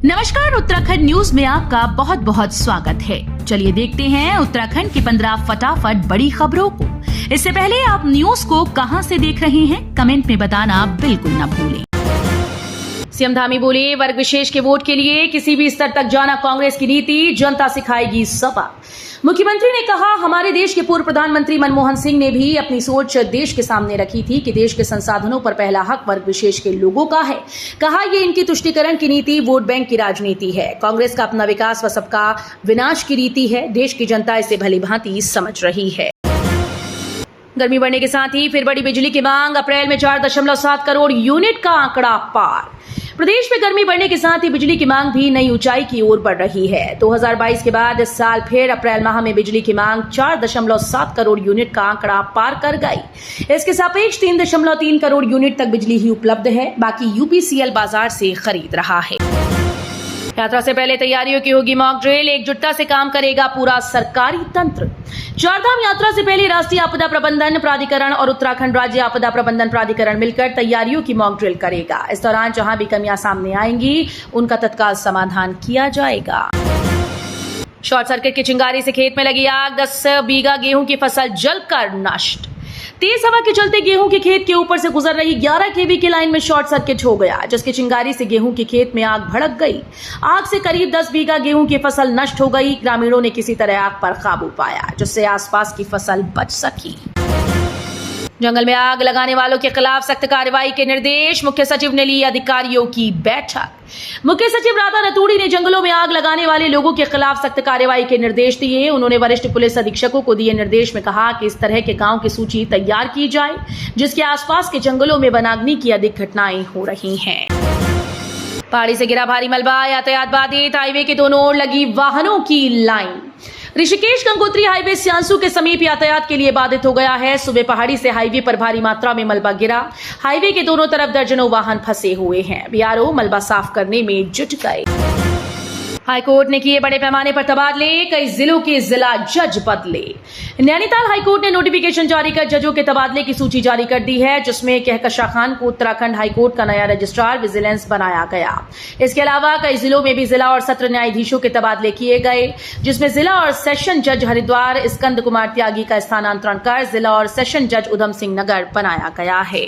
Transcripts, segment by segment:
नमस्कार, उत्तराखंड न्यूज में आपका बहुत बहुत स्वागत है। चलिए देखते हैं उत्तराखंड की 15 फटाफट बड़ी खबरों को। इससे पहले आप न्यूज को कहां से देख रहे हैं, कमेंट में बताना बिल्कुल न भूलें। सीएम धामी बोले, वर्ग विशेष के वोट के लिए किसी भी स्तर तक जाना कांग्रेस की नीति, जनता सिखाएगी सबक। मुख्यमंत्री ने कहा, हमारे देश के पूर्व प्रधानमंत्री मनमोहन सिंह ने भी अपनी सोच देश के सामने रखी थी कि देश के संसाधनों पर पहला हक वर्ग विशेष के लोगों का है। कहा, ये इनकी तुष्टीकरण की नीति वोट बैंक की राजनीति है। कांग्रेस का अपना विकास व सबका विनाश की रीति है। देश की जनता इसे भली भांति समझ रही है। गर्मी बढ़ने के साथ ही फिर बड़ी बिजली की मांग, अप्रैल में 4.7 करोड़ यूनिट का आंकड़ा पार। प्रदेश में गर्मी बढ़ने के साथ ही बिजली की मांग भी नई ऊंचाई की ओर बढ़ रही है। 2022 के बाद इस साल फिर अप्रैल माह में बिजली की मांग 4.7 करोड़ यूनिट का आंकड़ा पार कर गई। इसके सापेक्ष 3.3 करोड़ यूनिट तक बिजली ही उपलब्ध है। बाकी यूपीसीएल बाजार से खरीद रहा है। यात्रा से पहले तैयारियों की होगी मॉक ड्रिल, एकजुटता से काम करेगा पूरा सरकारी तंत्र। चारधाम यात्रा से पहले राष्ट्रीय आपदा प्रबंधन प्राधिकरण और उत्तराखंड राज्य आपदा प्रबंधन प्राधिकरण मिलकर तैयारियों की मॉक ड्रिल करेगा। इस दौरान जहां भी कमियां सामने आएंगी, उनका तत्काल समाधान किया जाएगा। शॉर्ट सर्किट की चिंगारी से खेत में लगी आग, 10 बीघा गेहूं की फसल जलकर नष्ट। तेज हवा के चलते गेहूं के खेत के ऊपर से गुजर रही 11 केवी की लाइन में शॉर्ट सर्किट हो गया, जिसकी चिंगारी से गेहूं के खेत में आग भड़क गई। आग से करीब 10 बीघा गेहूं की फसल नष्ट हो गई। ग्रामीणों ने किसी तरह आग पर काबू पाया, जिससे आसपास की फसल बच सकी। जंगल में आग लगाने वालों के खिलाफ सख्त कार्रवाई के निर्देश, मुख्य सचिव ने ली अधिकारियों की बैठक। मुख्य सचिव राधा रतूड़ी ने जंगलों में आग लगाने वाले लोगों के खिलाफ सख्त कार्रवाई के निर्देश दिए। उन्होंने वरिष्ठ पुलिस अधीक्षकों को दिए निर्देश में कहा कि इस तरह के गांव की सूची तैयार की जाए, जिसके आसपास के जंगलों में वनाग्नि की अधिक घटनाएं हो रही हैं। पहाड़ी से गिरा भारी मलबा, यातायात बाधित, हाईवे के दोनों ओर लगी वाहनों की लाइन। ऋषिकेश गंगोत्री हाईवे स्यांसू के समीप यातायात के लिए बाधित हो गया है। सुबह पहाड़ी से हाईवे पर भारी मात्रा में मलबा गिरा। हाईवे के दोनों तरफ दर्जनों वाहन फंसे हुए हैं। बीआरओ मलबा साफ करने में जुट गए। हाईकोर्ट ने किए बड़े पैमाने पर तबादले, कई जिलों के जिला जज बदले। नैनीताल हाईकोर्ट ने नोटिफिकेशन जारी कर जजों के तबादले की सूची जारी कर दी है, जिसमें कहकशा खान को उत्तराखंड हाईकोर्ट का नया रजिस्ट्रार विजिलेंस बनाया गया। इसके अलावा कई जिलों में भी जिला और सत्र न्यायाधीशों के तबादले किए गए, जिसमें जिला और सेशन जज हरिद्वार स्कंद कुमार त्यागी का स्थानांतरण कर जिला और सेशन जज उधम सिंह नगर बनाया गया है।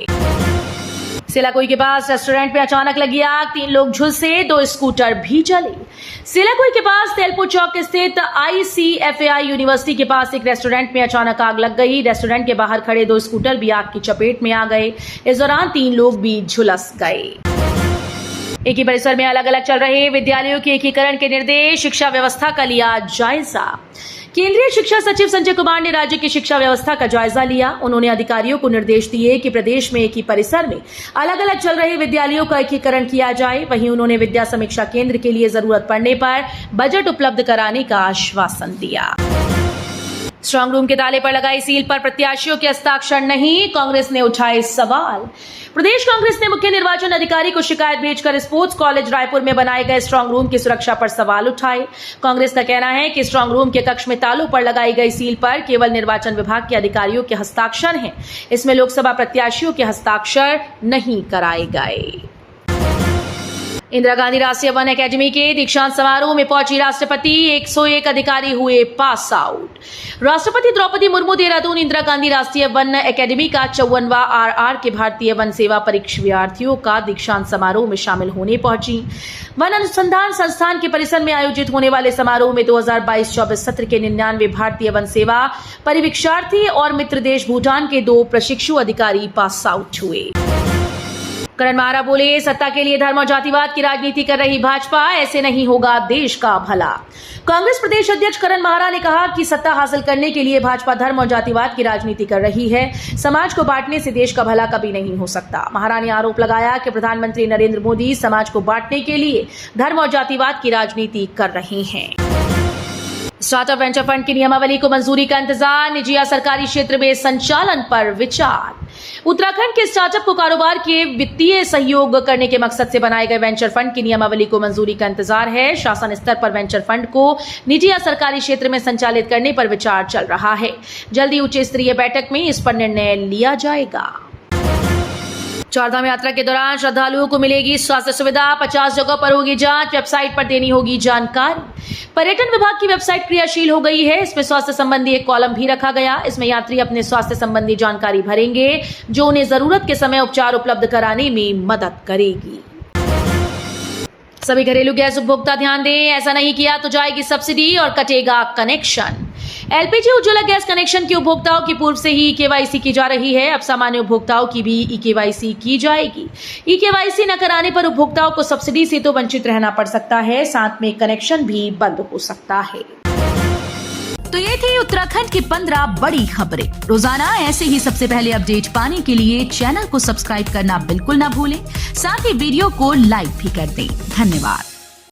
सिलाकोई के पास रेस्टोरेंट में अचानक लगी आग, 3 लोग झुलसे, 2 स्कूटर भी जले। सिलाकोई के पास तेलपुर चौक स्थित ICFAI यूनिवर्सिटी के पास एक रेस्टोरेंट में अचानक आग लग गई। रेस्टोरेंट के बाहर खड़े 2 स्कूटर भी आग की चपेट में आ गए। इस दौरान 3 लोग भी झुलस गए। एक ही परिसर में अलग अलग चल रहे विद्यालयों के एकीकरण के निर्देश, शिक्षा व्यवस्था का लिया जायजा। केंद्रीय शिक्षा सचिव संजय कुमार ने राज्य की शिक्षा व्यवस्था का जायजा लिया। उन्होंने अधिकारियों को निर्देश दिए कि प्रदेश में एक ही परिसर में अलग अलग चल रहे विद्यालयों का एकीकरण किया जाए। वहीं उन्होंने विद्या समीक्षा केंद्र के लिए जरूरत पड़ने पर बजट उपलब्ध कराने का आश्वासन दिया। स्ट्रांग रूम के ताले पर लगाई सील पर प्रत्याशियों के हस्ताक्षर नहीं, कांग्रेस ने उठाए सवाल। प्रदेश कांग्रेस ने मुख्य निर्वाचन अधिकारी को शिकायत भेजकर स्पोर्ट्स कॉलेज रायपुर में बनाए गए स्ट्रांग रूम की सुरक्षा पर सवाल उठाए। कांग्रेस का कहना है कि स्ट्रांग रूम के कक्ष में तालों पर लगाई गई सील पर केवल निर्वाचन विभाग के अधिकारियों के हस्ताक्षर हैं। इसमें लोकसभा प्रत्याशियों के हस्ताक्षर नहीं कराए गए। इंदिरा गांधी राष्ट्रीय वन एकेडमी के दीक्षांत समारोह में पहुंची राष्ट्रपति, 101 अधिकारी हुए पास आउट। राष्ट्रपति द्रौपदी मुर्मू देहरादून इंदिरा गांधी राष्ट्रीय वन एकेडमी का 54वां RR के भारतीय वन सेवा परीक्षार्थियों का दीक्षांत समारोह में शामिल होने पहुंची। वन अनुसंधान संस्थान के परिसर में आयोजित होने वाले समारोह में 2022-24 सत्र के 99 भारतीय वन सेवा परीक्षार्थी और मित्र देश भूटान के 2 प्रशिक्षु अधिकारी पास आउट हुए। करण माहरा बोले, सत्ता के लिए धर्म और जातिवाद की राजनीति कर रही भाजपा, ऐसे नहीं होगा देश का भला। कांग्रेस प्रदेश अध्यक्ष करण माहरा ने कहा कि सत्ता हासिल करने के लिए भाजपा धर्म और जातिवाद की राजनीति कर रही है। समाज को बांटने से देश का भला कभी नहीं हो सकता। माहरा ने आरोप लगाया कि प्रधानमंत्री नरेंद्र मोदी समाज को बांटने के लिए धर्म और जातिवाद की राजनीति कर रहे हैं। स्टार्टअप वेंचर फंड की नियमावली को मंजूरी का इंतजार, निजी या सरकारी क्षेत्र में संचालन पर विचार। उत्तराखंड के स्टार्टअप को कारोबार के वित्तीय सहयोग करने के मकसद से बनाए गए वेंचर फंड की नियमावली को मंजूरी का इंतजार है। शासन स्तर पर वेंचर फंड को निजी या सरकारी क्षेत्र में संचालित करने पर विचार चल रहा है। जल्दी उच्च स्तरीय बैठक में इस पर निर्णय लिया जाएगा। चारधाम यात्रा के दौरान श्रद्धालुओं को मिलेगी स्वास्थ्य सुविधा, 50 जगहों पर होगी जांच, वेबसाइट पर देनी होगी जानकारी। पर्यटन विभाग की वेबसाइट क्रियाशील हो गई है। इसमें स्वास्थ्य संबंधी एक कॉलम भी रखा गया। इसमें यात्री अपने स्वास्थ्य संबंधी जानकारी भरेंगे, जो उन्हें जरूरत के समय उपचार उपलब्ध कराने में मदद करेगी। सभी घरेलू गैस उपभोक्ता ध्यान दें, ऐसा नहीं किया तो जाएगी सब्सिडी और कटेगा connection. LPG Ujjwala gas connection के उपभोक्ताओं की पूर्व से ही ईकेवाईसी की जा रही है। अब सामान्य उपभोक्ताओं की भी ईकेवाईसी की जाएगी। ईकेवाईसी न कराने पर उपभोक्ताओं को सब्सिडी से तो वंचित रहना पड़ सकता है, साथ में कनेक्शन भी बंद हो सकता है। तो ये थी उत्तराखंड की 15 बड़ी खबरें। रोजाना ऐसे ही सबसे पहले अपडेट पाने के लिए चैनल को सब्सक्राइब करना बिल्कुल ना भूलें। साथ ही वीडियो को लाइक भी कर दें। धन्यवाद।